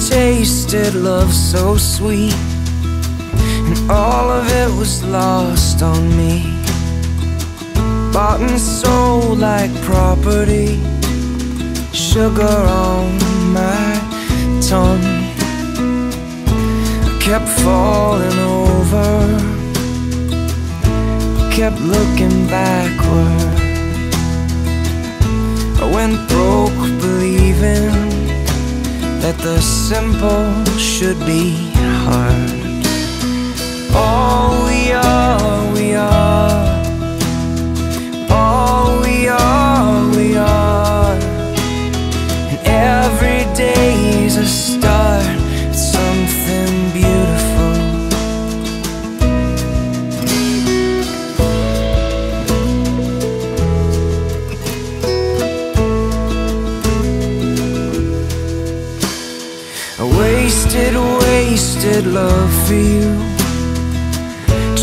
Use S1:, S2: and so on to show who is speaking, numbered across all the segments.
S1: tasted love so sweet, and all of it was lost on me. Bought and sold like property, sugar on my tongue. I kept falling over, kept looking backward. I went broke believing that the simple should be hard. All we are, we are. All we are, we are. And every day's a start, it's something beautiful. I wasted love for you,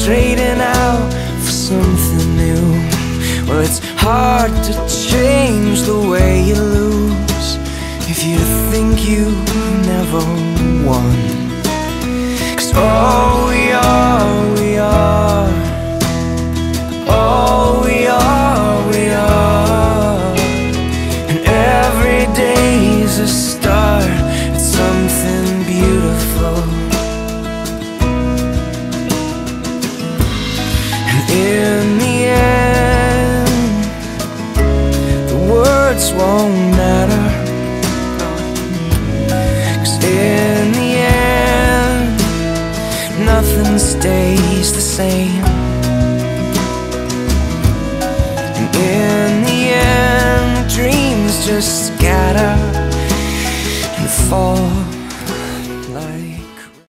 S1: trading out for something new. Well, it's hard to change the way you lose if you think you never won. 'Cause all we are, we are. All we are, we are. And every day's a start, it's something beautiful. And in the end, the words won't matter, 'cause in the end, nothing stays the same. And in the end, dreams just scatter and fall